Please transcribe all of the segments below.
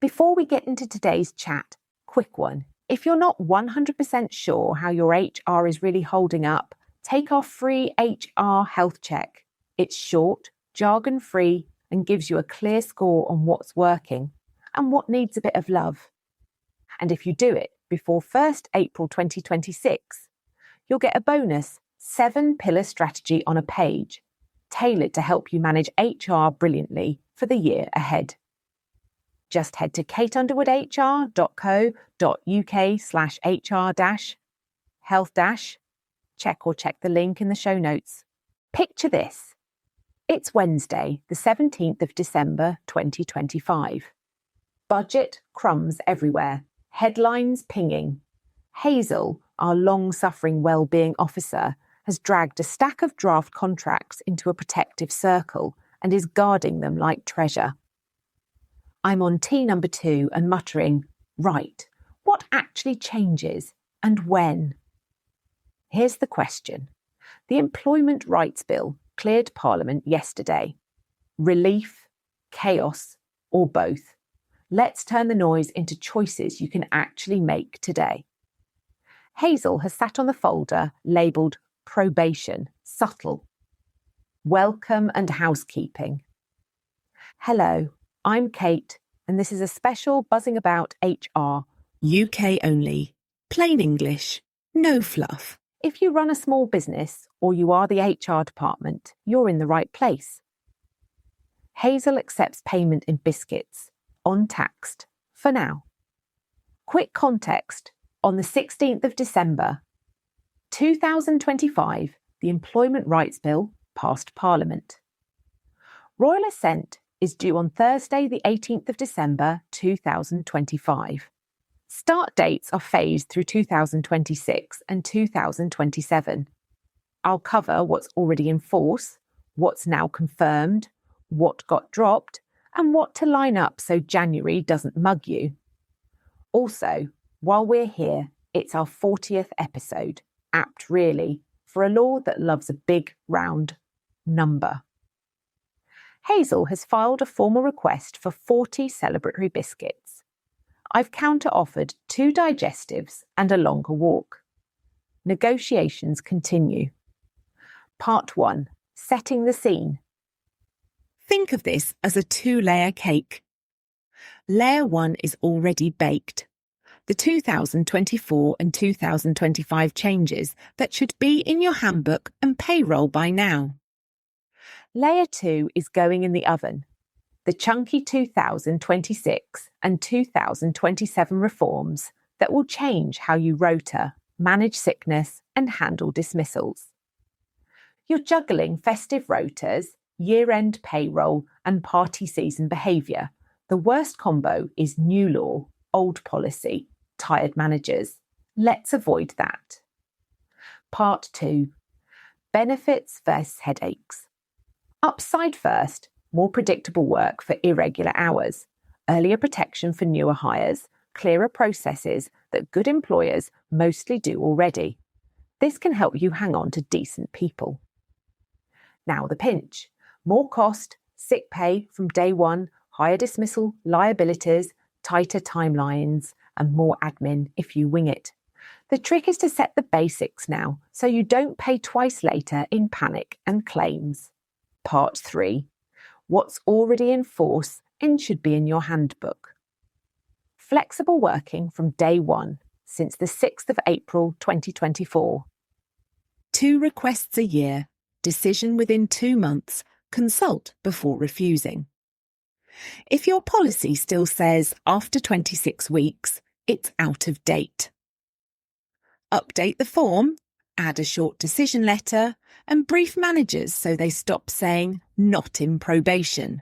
Before we get into today's chat, quick one. If you're not 100% sure how your HR is really holding up, take our free HR health check. It's short, jargon-free, and gives you a clear score on what's working and what needs a bit of love. And if you do it before 1st April 2026, you'll get a bonus 7-pillar strategy on a page, tailored to help you manage HR brilliantly for the year ahead. Just head to kateunderwoodhr.co.uk/HR-health-check the link in the show notes. Picture this. It's Wednesday, the 17th of December 2025. Budget crumbs everywhere, headlines pinging. Hazel, our long-suffering well-being officer, has dragged a stack of draft contracts into a protective circle and is guarding them like treasure. I'm on tea number 2 and muttering, right, what actually changes and when? Here's the question. The Employment Rights Bill cleared Parliament yesterday. Relief, chaos, or both? Let's turn the noise into choices you can actually make today. Hazel has sat on the folder labelled Probation, Subtle. Welcome and housekeeping. Hello, I'm Kate, and this is a special Buzzing About HR. UK only. Plain English. No fluff. If you run a small business or you are the HR department, you're in the right place. Hazel accepts payment in biscuits, untaxed, for now. Quick context. On the 16th of December 2025, the Employment Rights Bill passed Parliament. Royal assent is due on Thursday the 18th of December 2025. Start dates are phased through 2026 and 2027. I'll cover what's already in force, what's now confirmed, what got dropped, and what to line up so January doesn't mug you. Also, while we're here, it's our 40th episode, apt really, for a law that loves a big, round number. Hazel has filed a formal request for 40 celebratory biscuits. I've counter-offered 2 digestives and a longer walk. Negotiations continue. Part 1. Setting the scene. Think of this as a 2-layer cake. Layer 1 is already baked. The 2024 and 2025 changes that should be in your handbook and payroll by now. Layer 2 is going in the oven. The chunky 2026 and 2027 reforms that will change how you rota, manage sickness and handle dismissals. You're juggling festive rotas, year-end payroll and party season behaviour. The worst combo is new law, old policy, tired managers. Let's avoid that. Part 2. Benefits versus headaches. Upside first, more predictable work for irregular hours, earlier protection for newer hires, clearer processes that good employers mostly do already. This can help you hang on to decent people. Now the pinch. More cost, sick pay from day one, higher dismissal, liabilities, tighter timelines, and more admin if you wing it. The trick is to set the basics now, so you don't pay twice later in panic and claims. Part 3. What's already in force and should be in your handbook. Flexible working from day one, since the 6th of April 2024. 2 requests a year, decision within 2 months, consult before refusing. If your policy still says after 26 weeks, it's out of date. Update the form, add a short decision letter, and brief managers so they stop saying not in probation.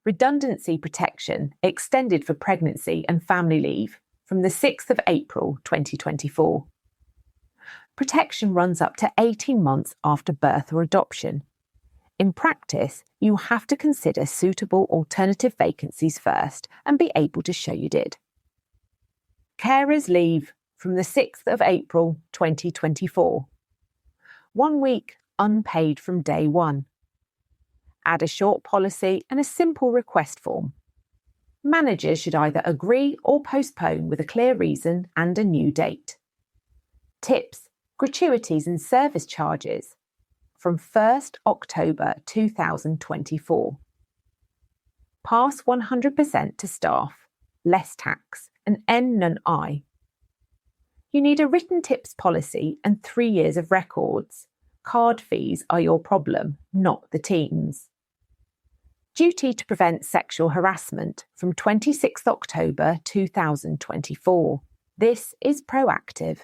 Redundancy protection extended for pregnancy and family leave from the 6th of April 2024. Protection runs up to 18 months after birth or adoption. In practice, you have to consider suitable alternative vacancies first and be able to show you did. Carers leave from the 6th of April 2024. 1 week unpaid from day one. Add a short policy and a simple request form. Managers should either agree or postpone with a clear reason and a new date. Tips, gratuities and service charges from 1st October 2024. Pass 100% to staff, less tax, and N and I. You need a written tips policy and 3 years of records. Card fees are your problem, not the team's. Duty to prevent sexual harassment from 26th October 2024. This is proactive.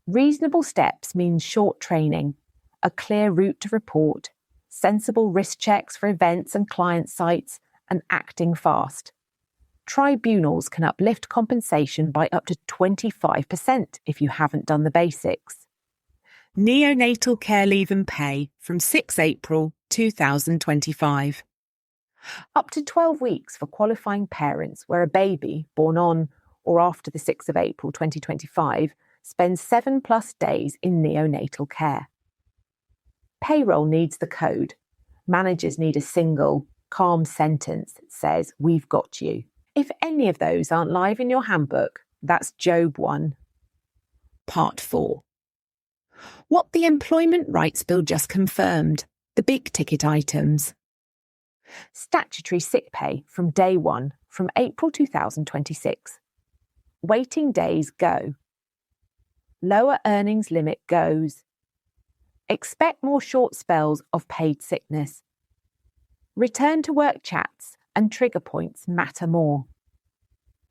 Reasonable steps means short training, a clear route to report, sensible risk checks for events and client sites, and acting fast. Tribunals can uplift compensation by up to 25% if you haven't done the basics. Neonatal care leave and pay from 6 April 2025. Up to 12 weeks for qualifying parents where a baby born on or after the 6th of April 2025 spends 7+ days in neonatal care. Payroll needs the code. Managers need a single, calm sentence that says, "We've got you." If any of those aren't live in your handbook, that's Job 1. Part 4. What the Employment Rights Bill just confirmed, the big ticket items. Statutory sick pay from day 1 from April 2026. Waiting days go. Lower earnings limit goes. Expect more short spells of paid sickness. Return to work chats and trigger points matter more.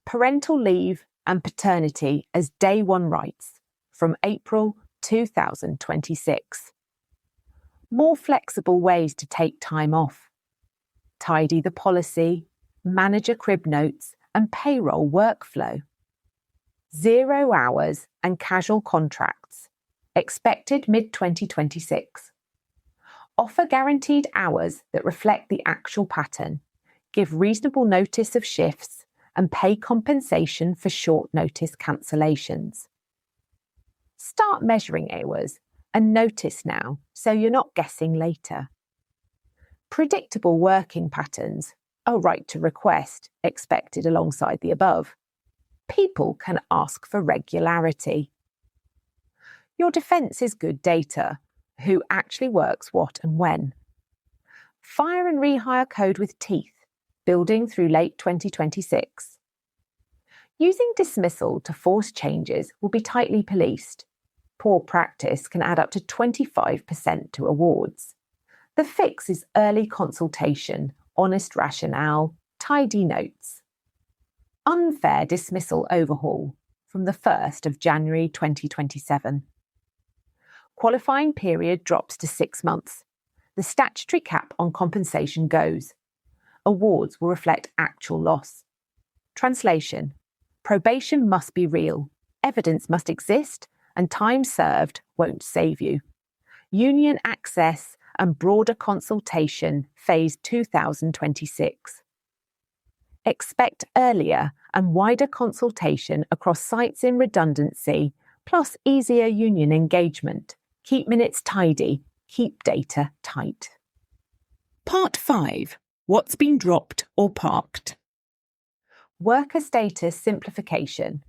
Parental leave and paternity as day 1 rights from April 2026. More flexible ways to take time off. Tidy the policy, manager crib notes and payroll workflow. 0 hours and casual contracts, expected mid-2026. Offer guaranteed hours that reflect the actual pattern, give reasonable notice of shifts, and pay compensation for short notice cancellations. Start measuring hours and notice now so you're not guessing later. Predictable working patterns, a right to request, expected alongside the above. People can ask for regularity. Your defence is good data. Who actually works what and when. Fire and rehire code with teeth, building through late 2026. Using dismissal to force changes will be tightly policed. Poor practice can add up to 25% to awards. The fix is early consultation, honest rationale, tidy notes. Unfair dismissal overhaul from the 1st of January 2027. Qualifying period drops to 6 months. The statutory cap on compensation goes. Awards will reflect actual loss. Translation: probation must be real, evidence must exist, and time served won't save you. Union access and broader consultation, phase 2026. Expect earlier and wider consultation across sites in redundancy, plus easier union engagement. Keep minutes tidy, keep data tight. Part 5. What's been dropped or parked? Worker status simplification.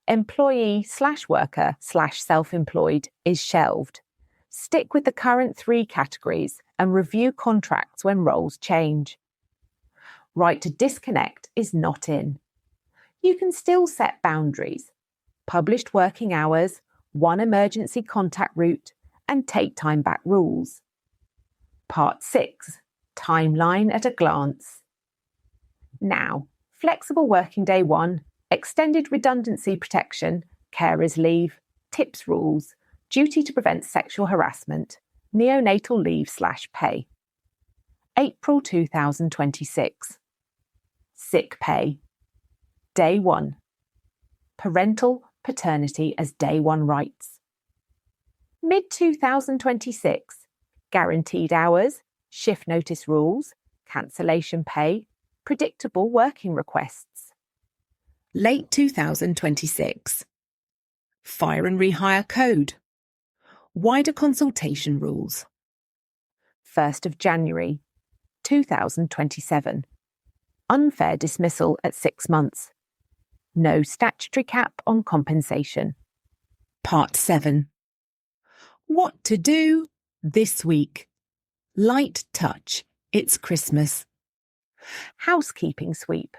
Employee/worker/self-employed is shelved. Stick with the current 3 categories and review contracts when roles change. Right to disconnect is not in. You can still set boundaries. Published working hours, 1 emergency contact route, and take time back rules. Part 6. Timeline at a glance. Now, flexible working day 1, extended redundancy protection, carers leave, tips rules, duty to prevent sexual harassment, neonatal leave/pay. April 2026. Sick pay. Day 1. Parental paternity as day 1 rights. Mid-2026, guaranteed hours, shift notice rules, cancellation pay, predictable working requests. Late 2026. Fire and rehire code. Wider consultation rules. 1st of January 2027. unfair dismissal at 6 months. No statutory cap on compensation. Part 7. What to do this week. Light touch. It's Christmas. Housekeeping sweep.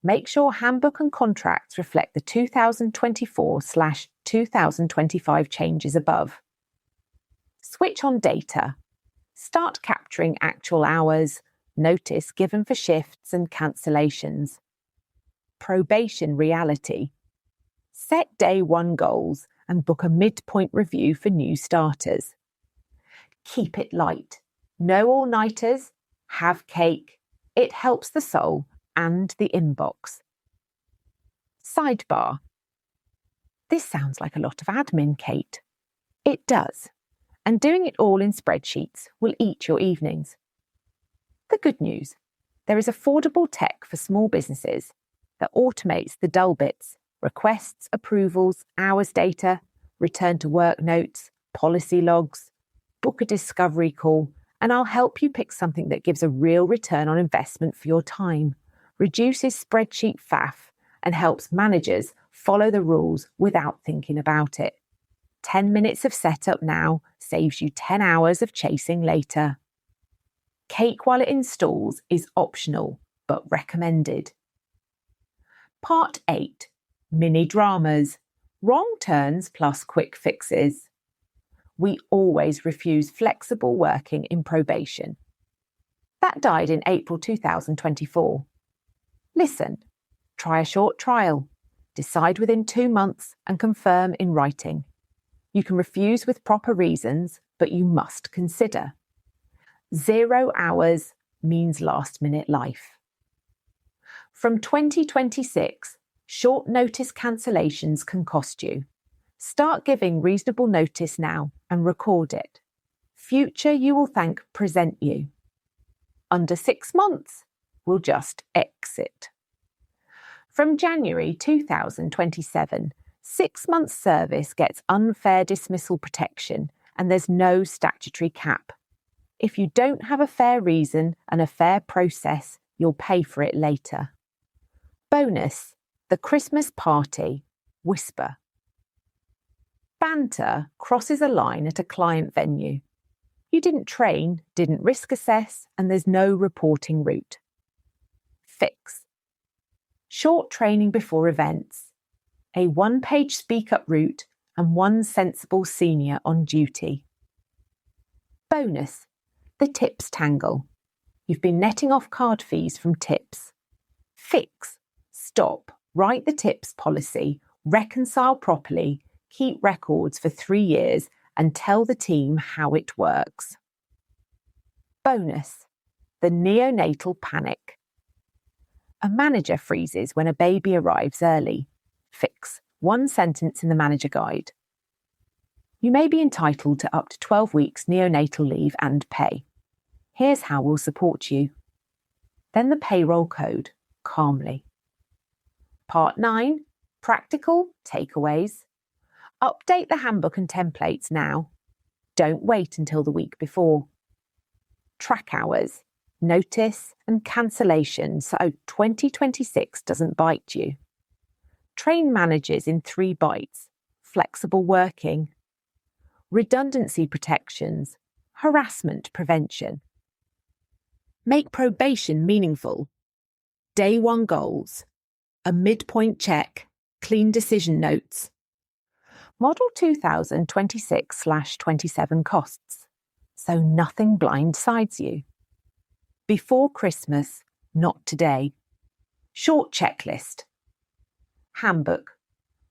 Make sure handbook and contracts reflect the 2024/2025 changes above. Switch on data. Start capturing actual hours, notice given for shifts and cancellations. Probation reality. Set day 1 goals and book a midpoint review for new starters. Keep it light. No all-nighters. Have cake. It helps the soul and the inbox. Sidebar. This sounds like a lot of admin, Kate. It does. And doing it all in spreadsheets will eat your evenings. The good news, there is affordable tech for small businesses that automates the dull bits, requests, approvals, hours data, return to work notes, policy logs, book a discovery call, and I'll help you pick something that gives a real return on investment for your time, reduces spreadsheet faff, and helps managers follow the rules without thinking about it. 10 minutes of setup now saves you 10 hours of chasing later. Cake while it installs is optional, but recommended. Part 8. Mini dramas. Wrong turns plus quick fixes. We always refuse flexible working in probation. That died in April 2024. Listen, try a short trial, decide within 2 months and confirm in writing. You can refuse with proper reasons, but you must consider. 0 hours means last-minute life. From 2026, short notice cancellations can cost you. Start giving reasonable notice now and record it. Future you will thank present you. Under 6 months, we'll just exit. From January 2027, 6 months service gets unfair dismissal protection and there's no statutory cap. If you don't have a fair reason and a fair process, you'll pay for it later. Bonus, the Christmas party, whisper. Banter crosses a line at a client venue. You didn't train, didn't risk assess, and there's no reporting route. Fix. Short training before events. A 1-page speak-up route and 1 sensible senior on duty. Bonus, the tips tangle. You've been netting off card fees from tips. Fix, stop, write the tips policy, reconcile properly, keep records for 3 years and tell the team how it works. Bonus, the neonatal panic. A manager freezes when a baby arrives early. Fix, 1 sentence in the manager guide. You may be entitled to up to 12 weeks neonatal leave and pay. Here's how we'll support you. Then the payroll code, calmly. Part 9, practical takeaways. Update the handbook and templates now. Don't wait until the week before. Track hours, notice and cancellation so 2026 doesn't bite you. Train managers in 3 bites, flexible working. Redundancy protections, harassment prevention. Make probation meaningful. Day 1 goals, a midpoint check, clean decision notes. Model 2026/27 costs, so nothing blindsides you. Before Christmas, not today. Short checklist. Handbook,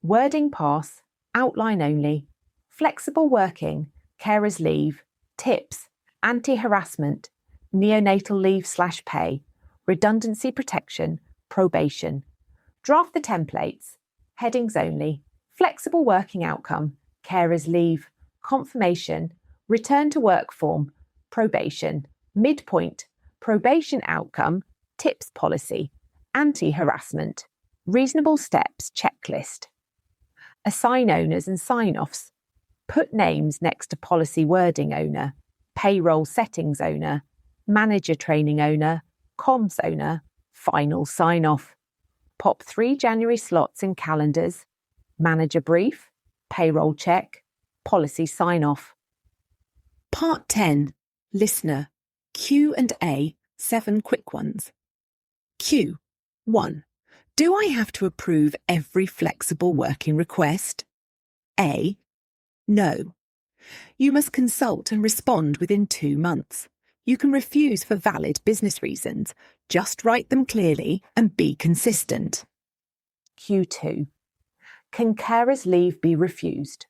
wording pass, outline only, flexible working, carers leave, tips, anti-harassment, neonatal leave/pay, redundancy protection, probation. Draft the templates, headings only, flexible working outcome, carers leave, confirmation, return to work form, probation, midpoint, probation outcome, tips policy, anti-harassment, reasonable steps checklist. Assign owners and sign-offs. Put names next to policy wording owner, payroll settings owner, manager training owner, comms owner, final sign-off. Pop 3 January slots in calendars, manager brief, payroll check, policy sign-off. Part 10. Listener. Q&A, 7 quick ones. Q. 1. Do I have to approve every flexible working request? A. No. You must consult and respond within 2 months. You can refuse for valid business reasons. Just write them clearly and be consistent. Q2. Can carers' leave be refused?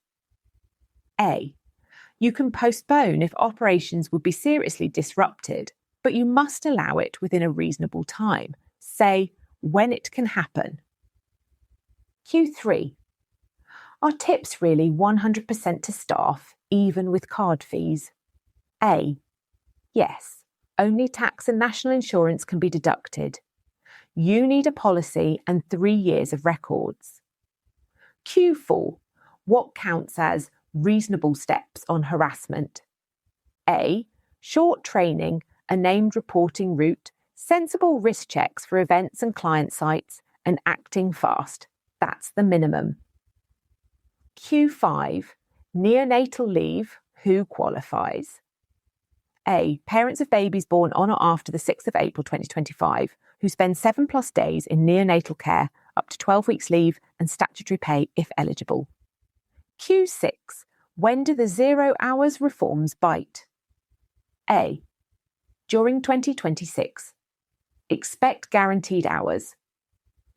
A. You can postpone if operations would be seriously disrupted, but you must allow it within a reasonable time. Say when it can happen. Q3. Are tips really 100% to staff, even with card fees? A. Yes. Only tax and national insurance can be deducted. You need a policy and 3 years of records. Q4. What counts as reasonable steps on harassment? A. Short training, a named reporting route, sensible risk checks for events and client sites, and acting fast. That's the minimum. Q5. Neonatal leave. Who qualifies? A. Parents of babies born on or after the 6th of April 2025 who spend 7+ days in neonatal care, up to 12 weeks leave and statutory pay if eligible. Q6. When do the 0 hours reforms bite? A. During 2026. Expect guaranteed hours.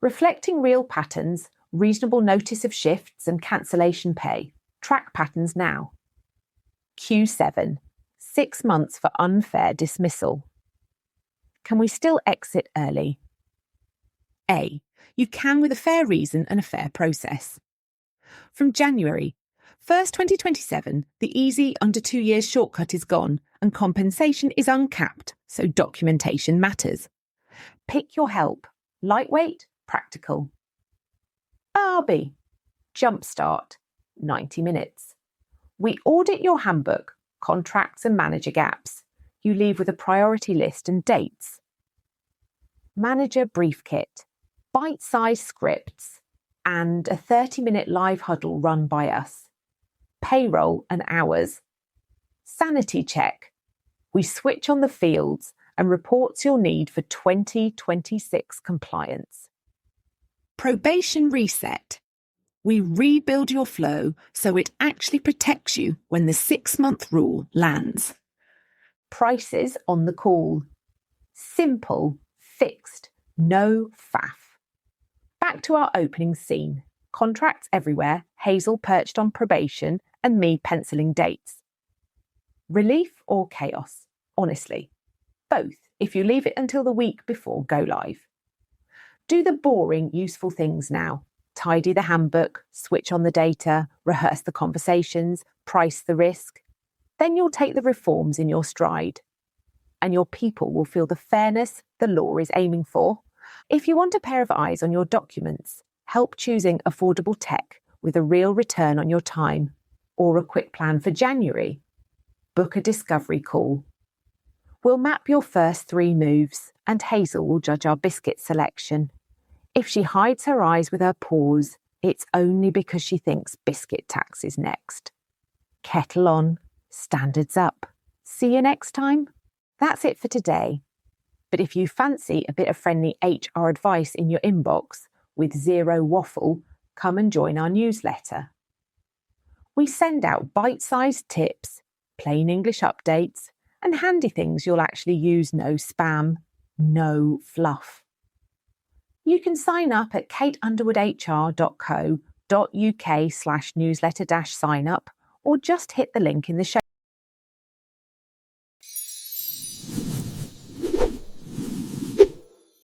Reflecting real patterns, reasonable notice of shifts and cancellation pay. Track patterns now. Q7. 6 months for unfair dismissal. Can we still exit early? A. You can with a fair reason and a fair process. From January 1st, 2027, the easy under 2 years shortcut is gone and compensation is uncapped, so documentation matters. Pick your help. Lightweight, practical. RB. Jumpstart. 90 minutes. We audit your handbook, contracts and manager gaps. You leave with a priority list and dates. Manager brief kit. Bite-sized scripts and a 30-minute live huddle run by us. Payroll and hours. Sanity check. We switch on the fields and reports you'll need for 2026 compliance. Probation reset. We rebuild your flow so it actually protects you when the 6-month rule lands. Prices on the call. Simple, fixed, no faff. Back to our opening scene. Contracts everywhere, Hazel perched on probation and me penciling dates. Relief or chaos? Honestly, both if you leave it until the week before go live. Do the boring, useful things now. Tidy the handbook, switch on the data, rehearse the conversations, price the risk. Then you'll take the reforms in your stride. And your people will feel the fairness the law is aiming for. If you want a pair of eyes on your documents, help choosing affordable tech with a real return on your time, or a quick plan for January, book a discovery call. We'll map your first 3 moves and Hazel will judge our biscuit selection. If she hides her eyes with her paws, it's only because she thinks biscuit tax is next. Kettle on, standards up. See you next time. That's it for today. But if you fancy a bit of friendly HR advice in your inbox with zero waffle, come and join our newsletter. We send out bite-sized tips, plain English updates, and handy things you'll actually use. No spam, no fluff. You can sign up at kateunderwoodhr.co.uk/newsletter-sign up or just hit the link in the show